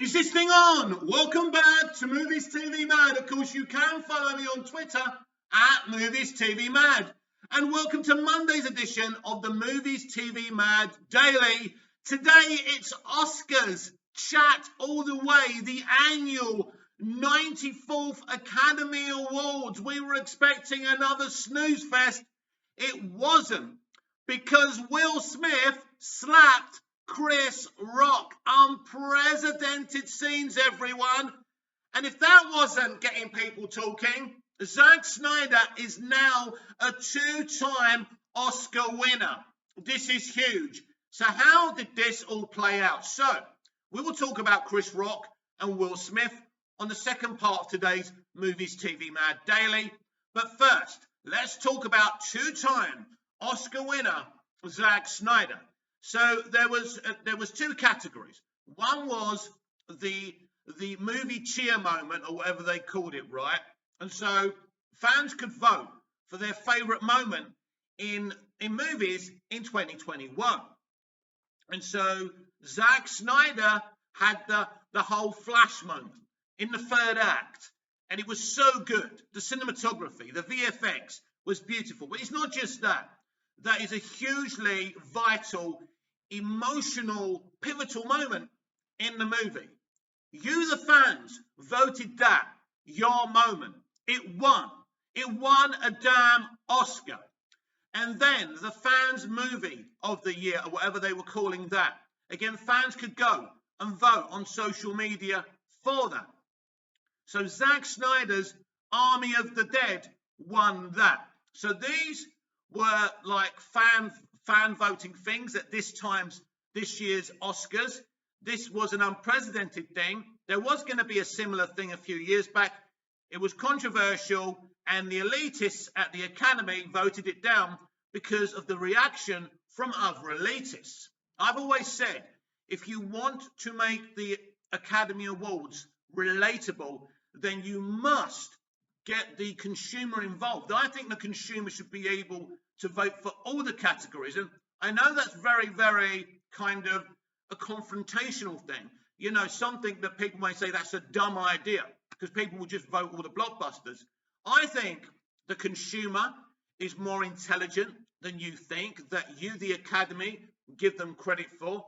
Is this thing on? Welcome back to Movies TV Mad. Of course, you can follow me on Twitter at Movies TV Mad. And welcome to Monday's edition of the Movies TV Mad Daily. Today, it's Oscars chat all the way, the annual 94th Academy Awards. We were expecting another snooze fest. It wasn't, because Will Smith slapped Chris Rock. Unprecedented scenes, everyone. And if that wasn't getting people talking, Zack Snyder is now a two-time Oscar winner. This is huge. So how did this all play out? So we will talk about Chris Rock and Will Smith on the second part of today's Movies TV Mad Daily. But first, let's talk about two-time Oscar winner Zack Snyder. So there was two categories. One was the movie cheer moment, or whatever they called it, right? And so fans could vote for their favorite moment in movies in 2021. And so Zack Snyder had the whole Flash moment in the third act, and it was so good. The cinematography, the VFX was beautiful. But it's not just that. That is a hugely vital, emotional, pivotal moment in the movie. You, the fans, voted that your moment. It won. It won a damn Oscar. And then the fans' movie of the year, or whatever they were calling that. Again, fans could go and vote on social media for that. So Zack Snyder's Army of the Dead won that. So these were like fan voting things at this year's Oscars. This was an unprecedented thing. There was going to be a similar thing a few years back. It was controversial, and the elitists at the Academy voted it down because of the reaction from other elitists. I've always said, if you want to make the Academy Awards relatable, then you must get the consumer involved. I think the consumer should be able to vote for all the categories. And I know that's very, very kind of a confrontational thing. You know, something that people may say that's a dumb idea because people will just vote all the blockbusters. I think the consumer is more intelligent than you think, that you, the Academy, give them credit for.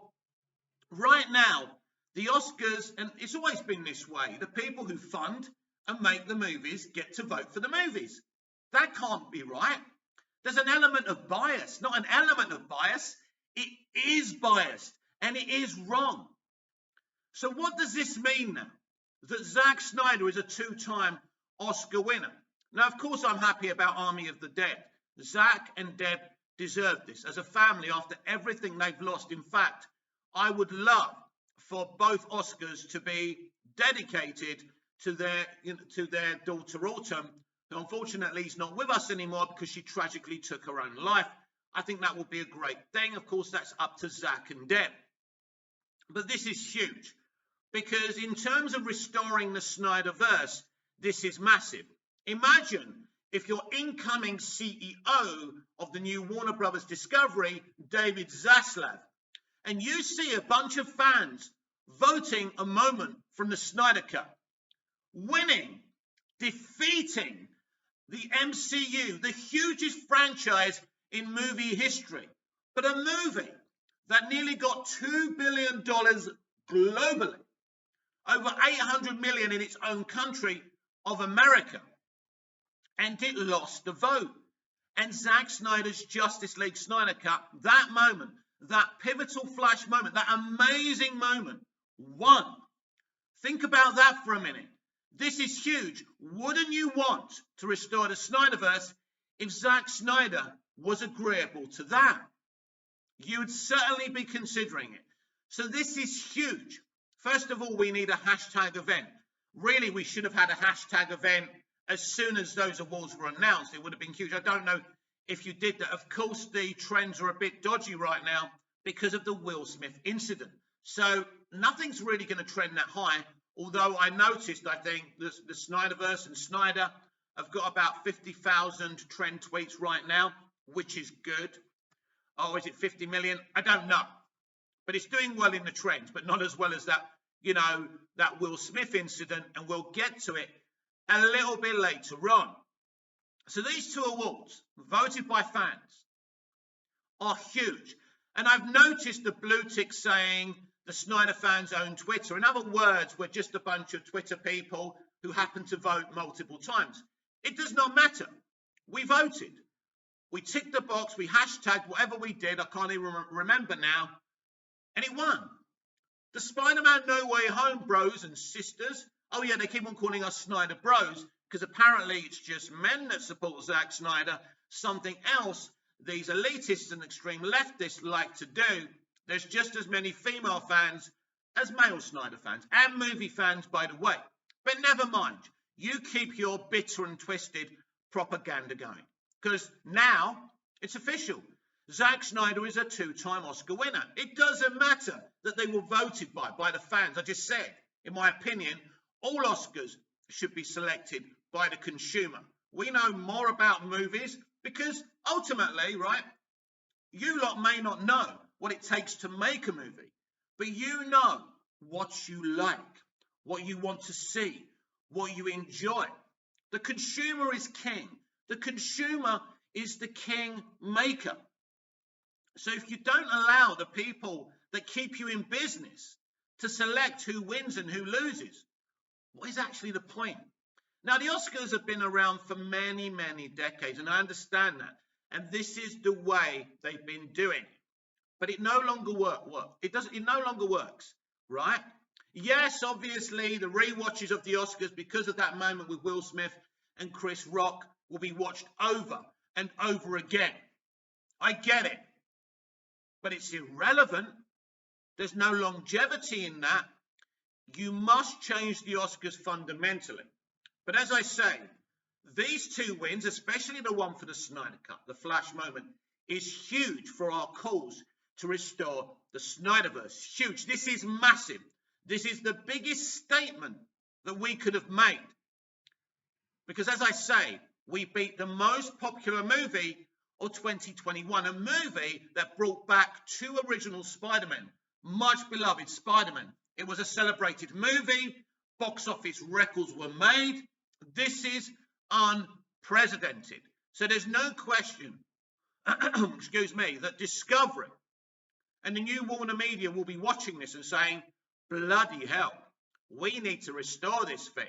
Right now, the Oscars, and it's always been this way, the people who fund and make the movies get to vote for the movies. That can't be right. There's an element of bias, not an element of bias. It is biased, and it is wrong. So what does this mean now? That Zack Snyder is a two-time Oscar winner. Now, of course, I'm happy about Army of the Dead. Zack and Deb deserve this as a family after everything they've lost. In fact, I would love for both Oscars to be dedicated to their daughter Autumn, who unfortunately is not with us anymore because she tragically took her own life. I think that will be a great thing. Of course, that's up to Zack and Deb. But this is huge because in terms of restoring the Snyderverse, this is massive. Imagine if your incoming CEO of the new Warner Brothers Discovery, David Zaslav, and you see a bunch of fans voting a moment from the Snyder Cut, winning, defeating the MCU, the hugest franchise in movie history, but a movie that nearly got $2 billion globally, over $800 million in its own country of America, and it lost the vote. And Zack Snyder's Justice League Snyder Cut, that moment, that pivotal Flash moment, that amazing moment, won. Think about that for a minute. This is huge. Wouldn't you want to restore the Snyderverse if Zack Snyder was agreeable to that? You would certainly be considering it. So this is huge. First of all, we need a hashtag event. Really, we should have had a hashtag event as soon as those awards were announced. It would have been huge. I don't know if you did that. Of course, the trends are a bit dodgy right now because of the Will Smith incident. So nothing's really going to trend that high. Although I noticed, I think, the Snyderverse and Snyder have got about 50,000 trend tweets right now, which is good. Oh, is it 50 million? I don't know. But it's doing well in the trends, but not as well as that that Will Smith incident, and we'll get to it a little bit later on. So these two awards, voted by fans, are huge. And I've noticed the blue tick saying the Snyder fans own Twitter. In other words, we're just a bunch of Twitter people who happen to vote multiple times. It does not matter. We voted. We ticked the box. We hashtagged whatever we did. I can't even remember now. And it won. The Spider-Man No Way Home bros and sisters. Oh, yeah, they keep on calling us Snyder bros because apparently it's just men that support Zack Snyder. Something else these elitists and extreme leftists like to do. There's just as many female fans as male Snyder fans, and movie fans, by the way. But never mind. You keep your bitter and twisted propaganda going. Because now it's official. Zack Snyder is a two-time Oscar winner. It doesn't matter that they were voted by the fans. I just said, in my opinion, all Oscars should be selected by the consumer. We know more about movies because ultimately, right, you lot may not know what it takes to make a movie, but you know what you like, what you want to see, what you enjoy. The consumer is king. The consumer is the king maker. So if you don't allow the people that keep you in business to select who wins and who loses, what is actually the point? Now, the Oscars have been around for many, many decades, and I understand that. And this is the way they've been doing it. But it no longer It no longer works, right? Yes, obviously, the rewatches of the Oscars, because of that moment with Will Smith and Chris Rock, will be watched over and over again. I get it. But it's irrelevant. There's no longevity in that. You must change the Oscars fundamentally. But as I say, these two wins, especially the one for the Snyder Cut, the Flash moment, is huge for our cause to restore the Snyderverse. Huge. This is massive. This is the biggest statement that we could have made. Because as I say, we beat the most popular movie of 2021, a movie that brought back two original Spider-Men, much beloved Spider-Man. It was a celebrated movie. Box office records were made. This is unprecedented. So there's no question, excuse me, that Discovery and the new Warner Media will be watching this and saying, bloody hell, we need to restore this thing.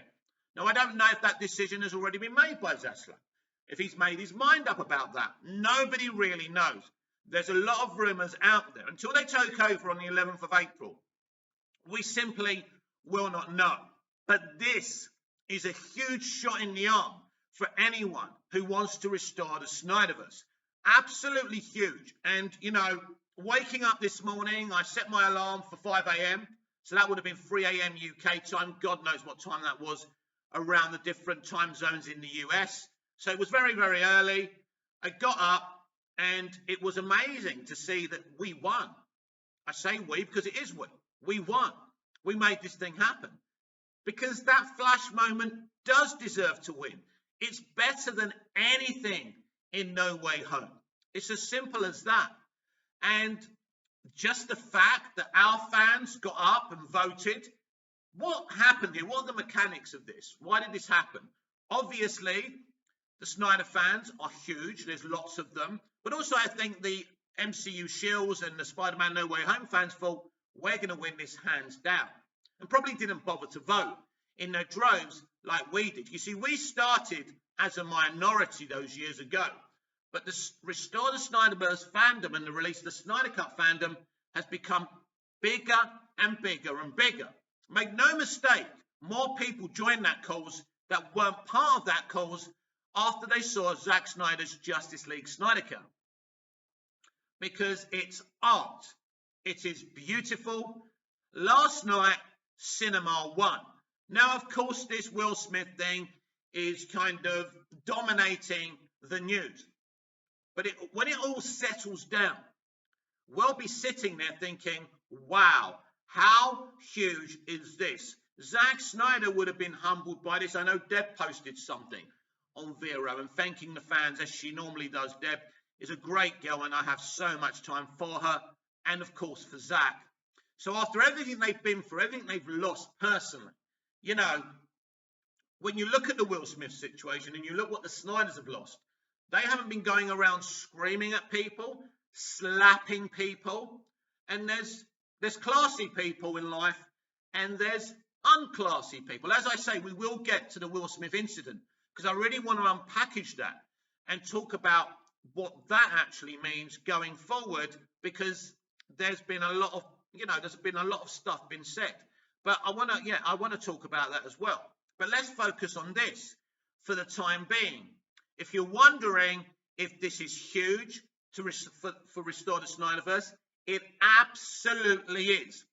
Now, I don't know if that decision has already been made by Zaslav, if he's made his mind up about that. Nobody really knows. There's a lot of rumours out there. Until they take over on the 11th of April, we simply will not know. But this is a huge shot in the arm for anyone who wants to restore the Snyderverse. Absolutely huge. And, waking up this morning, I set my alarm for 5 a.m. So that would have been 3 a.m. UK time. God knows what time that was around the different time zones in the US. So it was very, very early. I got up and it was amazing to see that we won. I say we because it is we. We won. We made this thing happen. Because that Flash moment does deserve to win. It's better than anything in No Way Home. It's as simple as that. And just the fact that our fans got up and voted, what happened here? What are the mechanics of this? Why did this happen? Obviously, the Snyder fans are huge. There's lots of them. But also, I think the MCU shills and the Spider-Man No Way Home fans thought, we're going to win this hands down. And probably didn't bother to vote in their droves like we did. You see, we started as a minority those years ago. But the Restore the Snyderverse fandom and the Release the Snyder Cut fandom has become bigger and bigger and bigger. Make no mistake, more people joined that cause that weren't part of that cause after they saw Zack Snyder's Justice League Snyder Cut. Because it's art. It is beautiful. Last night, cinema won. Now, of course, this Will Smith thing is kind of dominating the news. But when it all settles down, we'll be sitting there thinking, wow, how huge is this? Zack Snyder would have been humbled by this. I know Deb posted something on Vero and thanking the fans as she normally does. Deb is a great girl and I have so much time for her and, of course, for Zack. So after everything they've been through, everything they've lost personally, you know, when you look at the Will Smith situation and you look what the Snyders have lost, they haven't been going around screaming at people, slapping people, and there's classy people in life and there's unclassy people. As I say, we will get to the Will Smith incident because I really want to unpackage that and talk about what that actually means going forward, because there's been a lot of stuff been said. But I want to talk about that as well. But let's focus on this for the time being. If you're wondering if this is huge for Restore the Snyderverse, it absolutely is.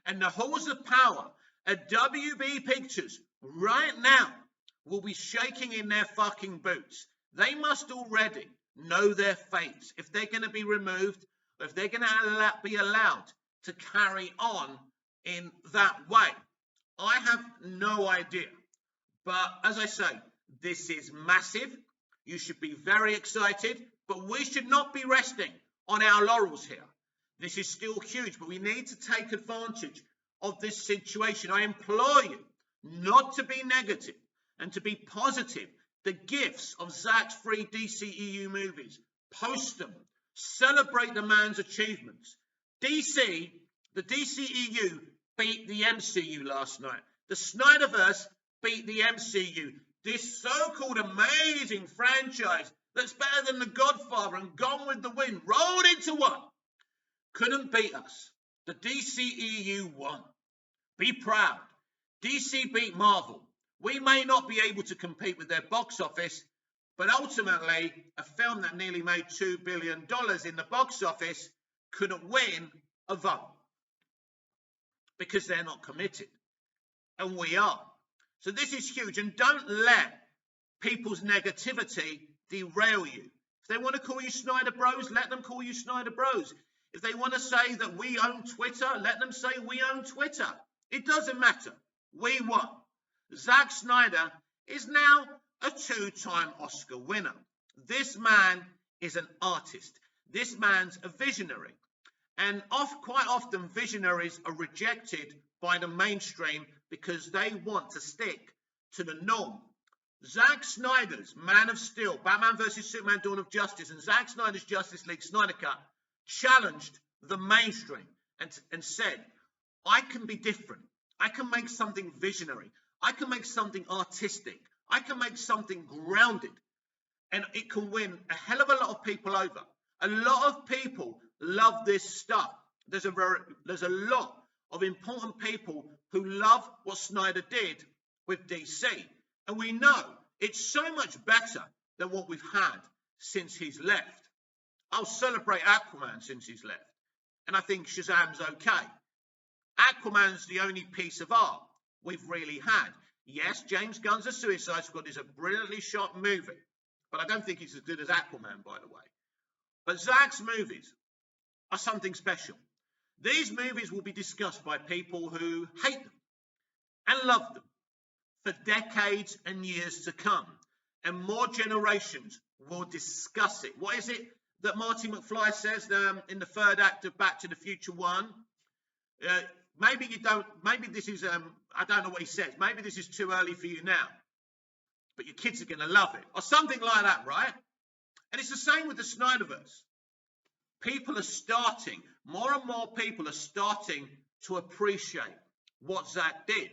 And the halls of power at WB Pictures right now will be shaking in their fucking boots. They must already know their fates, if they're going to be removed, or if they're going to be allowed to carry on in that way. I have no idea. But as I say, this is massive. You should be very excited, but we should not be resting on our laurels here. This is still huge, but we need to take advantage of this situation. I implore you not to be negative and to be positive. The gifts of Zack's free DCEU movies, post them, celebrate the man's achievements. The DCEU beat the MCU last night. The Snyderverse beat the MCU. This so-called amazing franchise that's better than The Godfather and Gone with the Wind rolled into one. Couldn't beat us. The DCEU won. Be proud. DC beat Marvel. We may not be able to compete with their box office, but ultimately, a film that nearly made $2 billion in the box office couldn't win a vote because they're not committed. And we are. So this is huge. And don't let people's negativity derail you. If they want to call you Snyder Bros, let them call you Snyder Bros. If they want to say that we own Twitter, let them say we own Twitter. It doesn't matter. We won. Zack Snyder is now a 2-time Oscar winner. This man is an artist. This man's a visionary. And quite often visionaries are rejected by the mainstream because they want to stick to the norm. Zack Snyder's Man of Steel, Batman vs. Superman, Dawn of Justice, and Zack Snyder's Justice League Snyder Cut challenged the mainstream and said, I can be different. I can make something visionary. I can make something artistic. I can make something grounded. And it can win a hell of a lot of people over. A lot of people love this stuff. There's a lot of important people who love what Snyder did with DC. And we know it's so much better than what we've had since he's left. I'll celebrate Aquaman since he's left. And I think Shazam's okay. Aquaman's the only piece of art we've really had. Yes, James Gunn's The Suicide Squad is a brilliantly shot movie, but I don't think it's as good as Aquaman, by the way. But Zack's movies are something special. These movies will be discussed by people who hate them and love them for decades and years to come. And more generations will discuss it. What is it that Marty McFly says in the third act of Back to the Future 1? Maybe you don't, maybe this is, I don't know what he says. Maybe this is too early for you now, but your kids are going to love it. Or something like that, right? And it's the same with the Snyderverse. People are starting, more and more people are starting to appreciate what Zack did.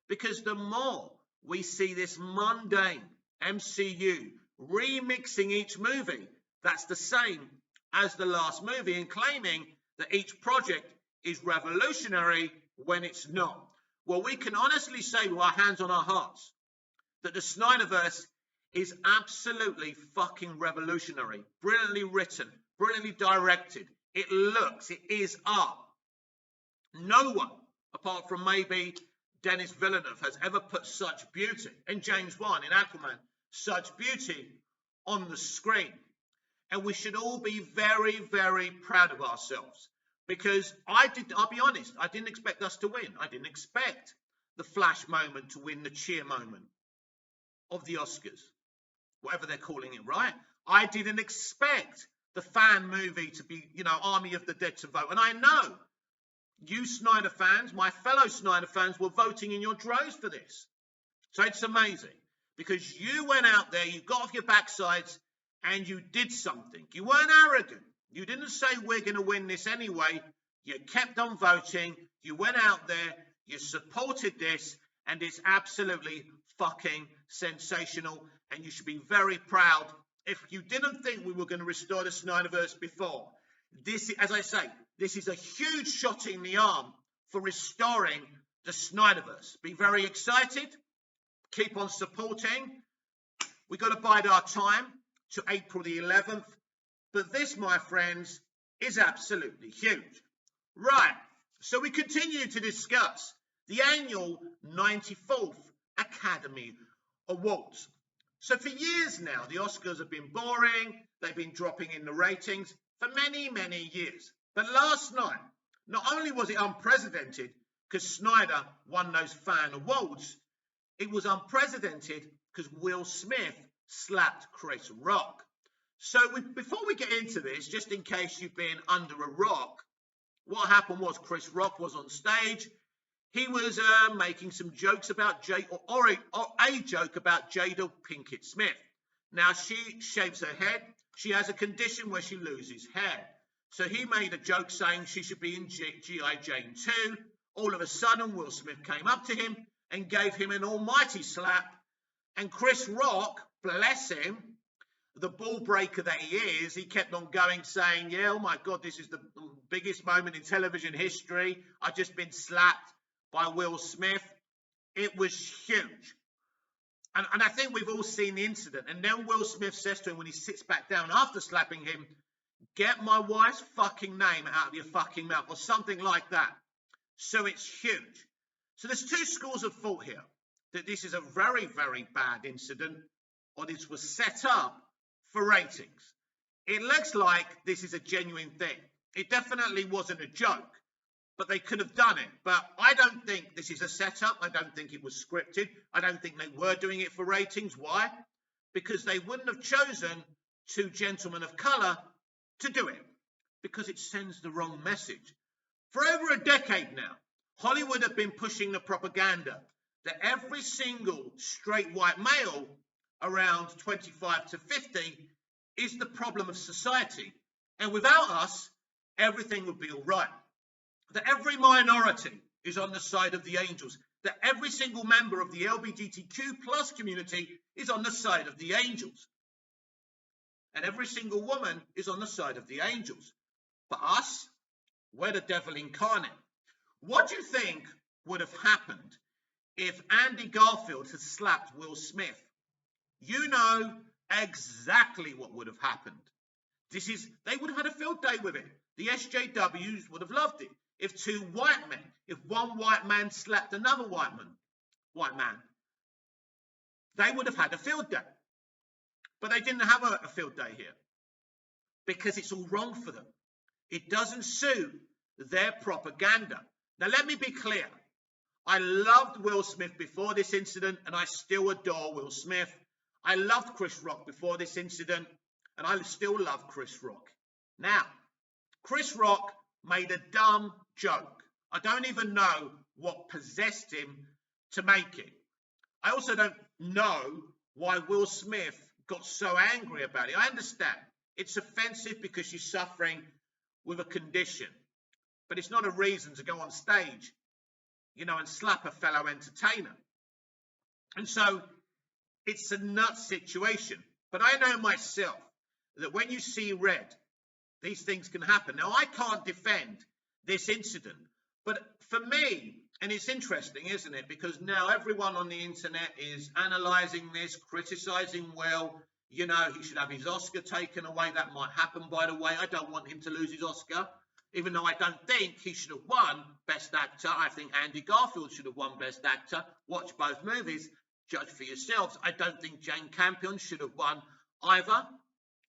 Because the more we see this mundane MCU remixing each movie, that's the same as the last movie, and claiming that each project is revolutionary when it's not. Well, we can honestly say with our hands on our hearts that the Snyderverse is absolutely fucking revolutionary. Brilliantly written, brilliantly directed. It is art. No one, apart from maybe Denis Villeneuve, has ever put such beauty, and James Wan in Aquaman, such beauty on the screen. And we should all be very, very proud of ourselves. Because I'll be honest, I didn't expect us to win. I didn't expect the Flash moment to win the cheer moment of the Oscars, whatever they're calling it, right? I didn't expect the fan movie to be, Army of the Dead to vote. And I know you Snyder fans, my fellow Snyder fans, were voting in your droves for this. So it's amazing because you went out there, you got off your backsides and you did something. You weren't arrogant. You didn't say we're going to win this anyway. You kept on voting. You went out there, you supported this, and it's absolutely fucking sensational. And you should be very proud. If you didn't think we were going to restore the Snyderverse before, this, as I say, this is a huge shot in the arm for restoring the Snyderverse. Be very excited. Keep on supporting. We've got to bide our time to April the 11th. But this, my friends, is absolutely huge. Right. So we continue to discuss the annual 94th Academy Awards. So for years now, the Oscars have been boring. They've been dropping in the ratings for many, many years. But last night, not only was it unprecedented because Snyder won those fan awards, it was unprecedented because Will Smith slapped Chris Rock. So before we get into this, just in case you've been under a rock, what happened was Chris Rock was on stage. He was making some jokes about a joke about Jada Pinkett Smith. Now, she shaves her head. She has a condition where she loses hair. So he made a joke saying she should be in G.I. Jane 2. All of a sudden, Will Smith came up to him and gave him an almighty slap. And Chris Rock, bless him, the ball breaker that he is, he kept on going saying, yeah, oh my God, this is the biggest moment in television history. I've just been slapped by Will Smith. It was huge. And I think we've all seen the incident. And then Will Smith says to him when he sits back down after slapping him, get my wife's fucking name out of your fucking mouth, or something like that. So it's huge. So there's two schools of thought here, that this is a very, very bad incident, or this was set up for ratings. It looks like this is a genuine thing. It definitely wasn't a joke, but they could have done it. But I don't think this is a setup. I don't think it was scripted. I don't think they were doing it for ratings. Why? Because they wouldn't have chosen two gentlemen of colour to do it, because it sends the wrong message. For over a decade now, Hollywood have been pushing the propaganda that every single straight white male around 25 to 50 is the problem of society. And without us, everything would be all right. That every minority is on the side of the angels. That every single member of the LGBTQ plus community is on the side of the angels. And every single woman is on the side of the angels. For us, we're the devil incarnate. What do you think would have happened if Andy Garfield had slapped Will Smith? You know exactly what would have happened. They would have had a field day with it. The SJWs would have loved it. If two white men, if one white man slapped another white man, they would have had a field day. But they didn't have a field day here because it's all wrong for them. It doesn't suit their propaganda. Now, let me be clear. I loved Will Smith before this incident, and I still adore Will Smith. I loved Chris Rock before this incident, and I still love Chris Rock. Now, Chris Rock made a dumb joke. I don't even know what possessed him to make it. I also don't know why Will Smith got so angry about it. I understand. It's offensive because you're suffering with a condition. But it's not a reason to go on stage, and slap a fellow entertainer. And so it's a nuts situation. But I know myself that when you see red, these things can happen. Now, I can't defend this incident. But for me, and it's interesting, isn't it? Because now everyone on the internet is analysing this, criticising Will. He should have his Oscar taken away. That might happen, by the way. I don't want him to lose his Oscar, even though I don't think he should have won Best Actor. I think Andy Garfield should have won Best Actor. Watch both movies. Judge for yourselves. I don't think Jane Campion should have won either.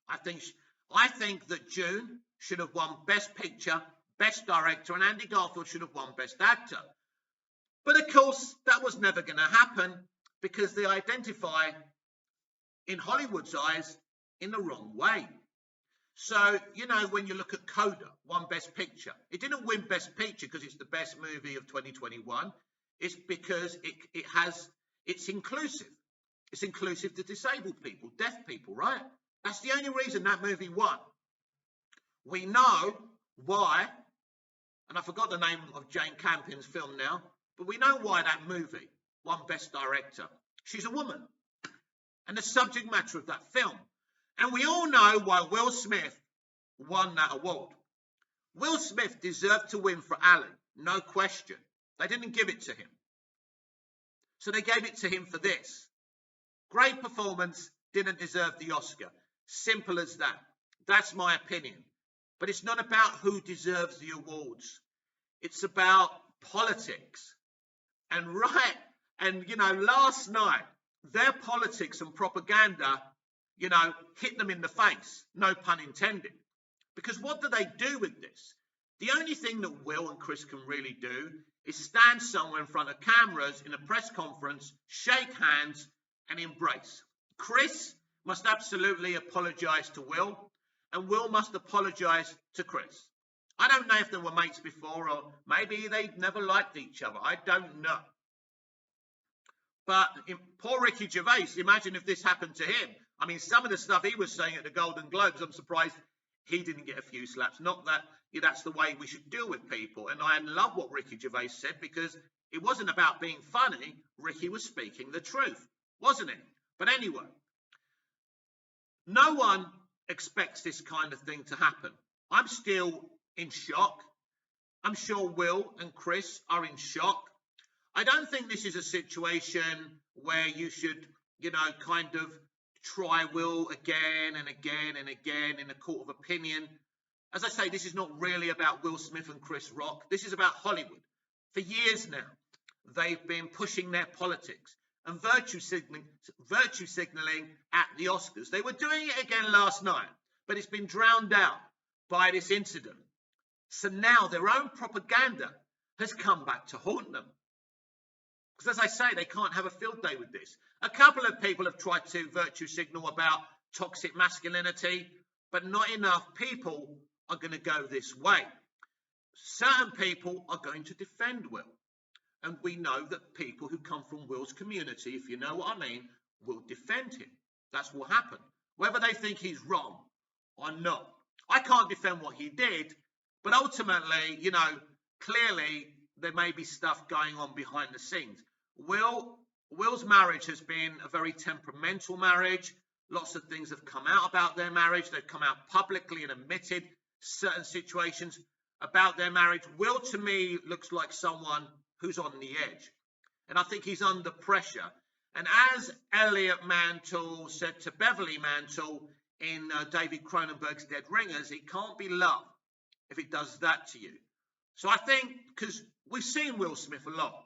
I think that June should have won Best Picture, Best Director, and Andy Garfield should have won Best Actor. But of course, that was never going to happen because they identify, in Hollywood's eyes, in the wrong way. So, you know, when you look at Coda, won Best Picture, it didn't win Best Picture because it's the best movie of 2021. It's because it's inclusive. It's inclusive to disabled people, deaf people, right? That's the only reason that movie won. We know why, and I forgot the name of Jane Campion's film now, but we know why that movie won Best Director. She's a woman. And the subject matter of that film. And we all know why Will Smith won that award. Will Smith deserved to win for Ali, no question. They didn't give it to him. So they gave it to him for this. Great performance, didn't deserve the Oscar. Simple as that. That's my opinion. But it's not about who deserves the awards. It's about politics. And you know, last night, their politics and propaganda, you know, hit them in the face. No pun intended. Because what do they do with this? The only thing that Will and Chris can really do is stand somewhere in front of cameras in a press conference, shake hands and embrace. Chris must absolutely apologise to Will, and Will must apologise to Chris. I don't know if they were mates before, or maybe they never liked each other. I don't know. But poor Ricky Gervais, imagine if this happened to him. I mean, some of the stuff he was saying at the Golden Globes, I'm surprised he didn't get a few slaps. Not that that's the way we should deal with people. And I love what Ricky Gervais said, because it wasn't about being funny. Ricky was speaking the truth, wasn't it? But anyway, no one expects this kind of thing to happen. I'm still in shock. I'm sure Will and Chris are in shock. I don't think this is a situation where you should, you know, kind of try Will again and again and again in a court of opinion. As I say, this is not really about Will Smith and Chris Rock. This is about Hollywood. For years now, they've been pushing their politics and virtue signaling at the Oscars. They were doing it again last night, but it's been drowned out by this incident. So now their own propaganda has come back to haunt them. Because as I say, they can't have a field day with this. A couple of people have tried to virtue signal about toxic masculinity, but not enough people are going to go this way. Certain people are going to defend Will. And we know that people who come from Will's community, if you know what I mean, will defend him. That's what happened. Whether they think he's wrong or not. I can't defend what he did, but ultimately, you know, clearly there may be stuff going on behind the scenes. Will's marriage has been a very temperamental marriage. Lots of things have come out about their marriage. They've come out publicly and admitted certain situations about their marriage. Will, to me, looks like someone who's on the edge. And I think he's under pressure. And as Elliot Mantle said to Beverly Mantle in David Cronenberg's Dead Ringers, it can't be love if it does that to you. So I think, because we've seen Will Smith a lot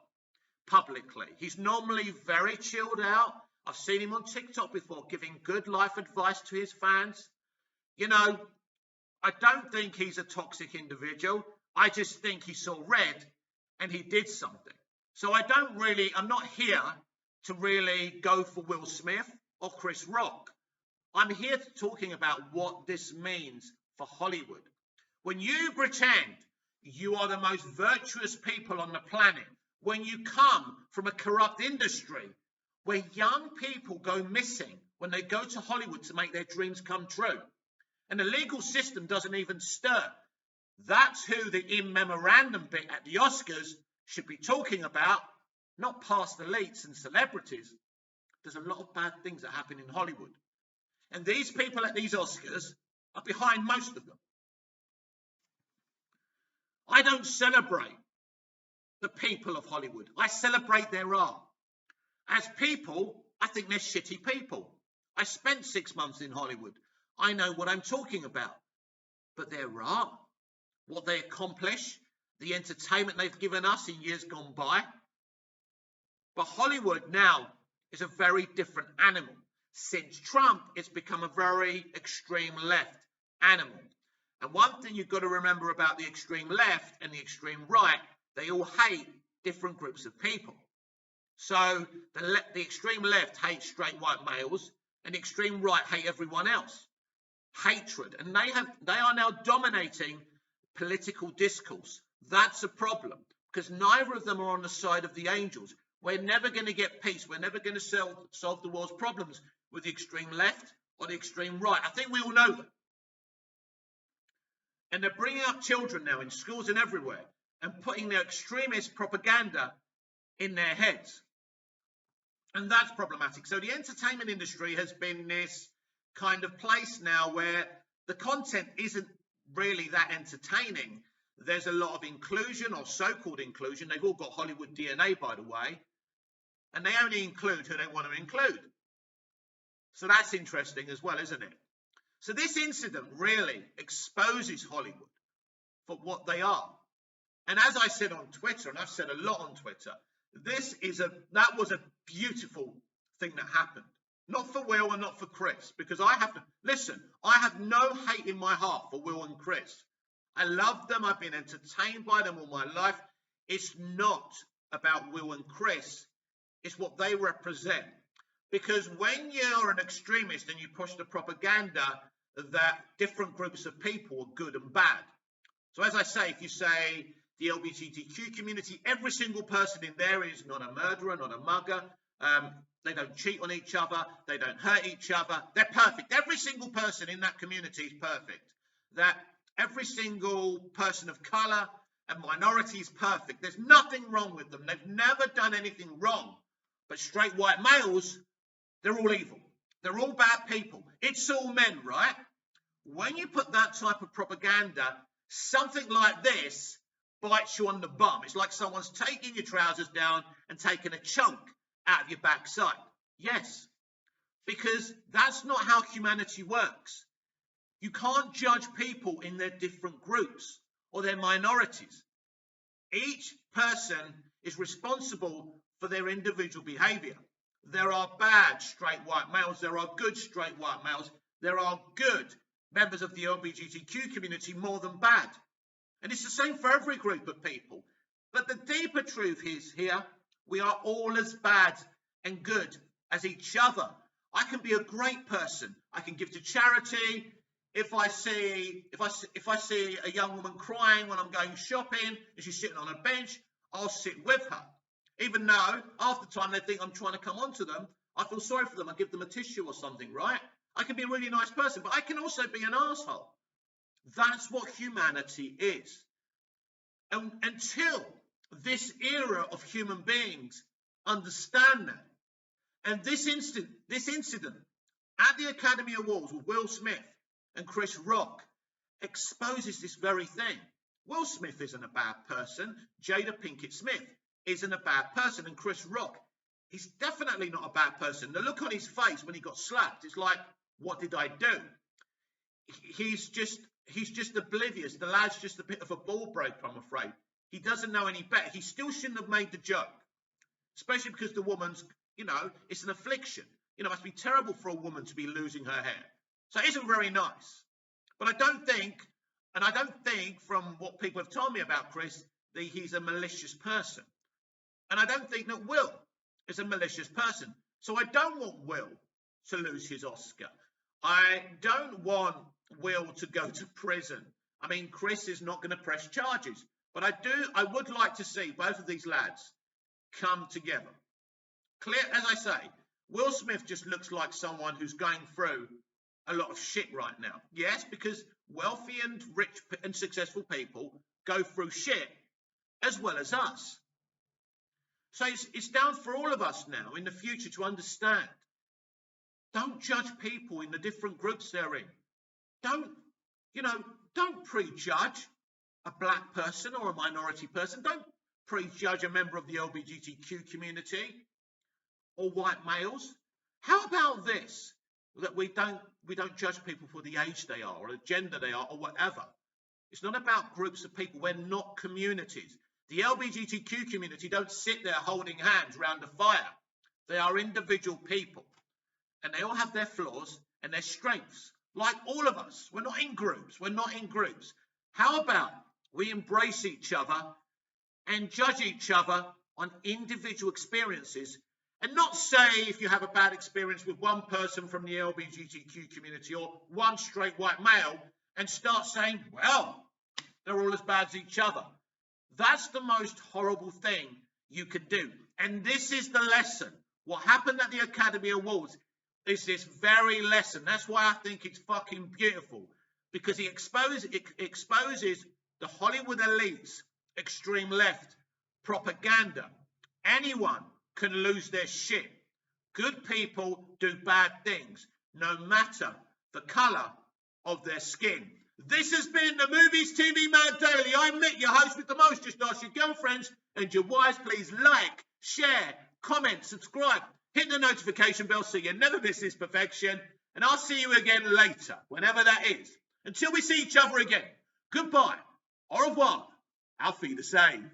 publicly. He's normally very chilled out. I've seen him on TikTok before giving good life advice to his fans. You know, I don't think he's a toxic individual. I just think he saw red and he did something. So I'm not here to really go for Will Smith or Chris Rock. I'm here talking about what this means for Hollywood. When you pretend you are the most virtuous people on the planet, when you come from a corrupt industry where young people go missing when they go to Hollywood to make their dreams come true, and the legal system doesn't even stir, that's who the in memorandum bit at the Oscars should be talking about, not past elites and celebrities. There's a lot of bad things that happen in Hollywood. And these people at these Oscars are behind most of them. I don't celebrate the people of Hollywood. I celebrate their art. As people, I think they're shitty people. I spent 6 months in Hollywood. I know what I'm talking about. But their art, what they accomplish, the entertainment they've given us in years gone by. But Hollywood now is a very different animal. Since Trump, it's become a very extreme left animal. And one thing you've got to remember about the extreme left and the extreme right, they all hate different groups of people. So the extreme left hates straight white males and the extreme right hate everyone else. hatred, and they are now dominating political discourse. That's a problem, because neither of them are on the side of the angels. We're never going to get peace. We're never going to solve the world's problems with the extreme left or the extreme right. I think we all know that. And they're bringing up children now in schools and everywhere and putting their extremist propaganda in their heads. And that's problematic. So the entertainment industry has been this kind of place now where the content isn't really that entertaining. There's a lot of inclusion, or so-called inclusion. They've all got Hollywood DNA, by the way. And they only include who they want to include. So that's interesting as well, isn't it? So this incident really exposes Hollywood for what they are. And as I said on Twitter, and I've said a lot on Twitter, that was a beautiful thing that happened. Not for Will and not for Chris, because I have no hate in my heart for Will and Chris. I love them. I've been entertained by them all my life. It's not about Will and Chris. It's what they represent. Because when you're an extremist and you push the propaganda that different groups of people are good and bad. So as I say, if you say the LGBTQ community, every single person in there is not a murderer, not a mugger. They don't cheat on each other. They don't hurt each other. They're perfect. Every single person in that community is perfect. That every single person of colour and minority is perfect. There's nothing wrong with them. They've never done anything wrong. But straight white males, they're all evil. They're all bad people. It's all men, right? When you put that type of propaganda, something like this bites you on the bum. It's like someone's taking your trousers down and taking a chunk out of your backside. Yes, because that's not how humanity works. You can't judge people in their different groups or their minorities. Each person is responsible for their individual behavior. There are bad straight white males. There are good straight white males. There are good members of the LGBTQ community more than bad. And it's the same for every group of people. But the deeper truth is here, we are all as bad and good as each other. I can be a great person. I can give to charity. If I see a young woman crying when I'm going shopping and she's sitting on a bench, I'll sit with her. Even though half the time they think I'm trying to come onto them, I feel sorry for them. I give them a tissue or something, right? I can be a really nice person, but I can also be an asshole. That's what humanity is. And until this era of human beings understand that, and this incident at the Academy Awards with Will Smith and Chris Rock exposes this very thing. Will Smith isn't a bad person. Jada Pinkett Smith isn't a bad person. And Chris Rock, he's definitely not a bad person. The look on his face when he got slapped, it's like, what did I do? He's just oblivious. The lad's just a bit of a ball breaker, I'm afraid. He doesn't know any better. He still shouldn't have made the joke, especially because the woman's, it's an affliction. It must be terrible for a woman to be losing her hair. So it isn't very nice. But I don't think from what people have told me about Chris, that he's a malicious person. And I don't think that Will is a malicious person. So I don't want Will to lose his Oscar. I don't want Will to go to prison. I mean, Chris is not going to press charges. But I would like to see both of these lads come together. Clear, as I say, Will Smith just looks like someone who's going through a lot of shit right now. Yes, because wealthy and rich and successful people go through shit as well as us. So it's down for all of us now in the future to understand. Don't judge people in the different groups they're in. Don't prejudge a black person or a minority person. Don't prejudge a member of the LGBTQ community or white males. How about this? That we don't judge people for the age they are or the gender they are or whatever. It's not about groups of people. We're not communities. The LGBTQ community don't sit there holding hands around a fire. They are individual people. And they all have their flaws and their strengths. Like all of us. We're not in groups. How about we embrace each other and judge each other on individual experiences And not say if you have a bad experience with one person from the LGBTQ community or one straight white male and start saying, well, they're all as bad as each other. That's the most horrible thing you could do. And this is the lesson. What happened at the Academy Awards is this very lesson. That's why I think it's fucking beautiful, because it exposes the Hollywood elites, extreme left, propaganda. Anyone can lose their shit. Good people do bad things, no matter the colour of their skin. This has been the Movies TV Mad Daily. I'm Mick, your host with the most. Just ask your girlfriends and your wives. Please like, share, comment, subscribe, hit the notification bell so you never miss this perfection. And I'll see you again later, whenever that is. Until we see each other again, goodbye, au revoir, auf Wiedersehen.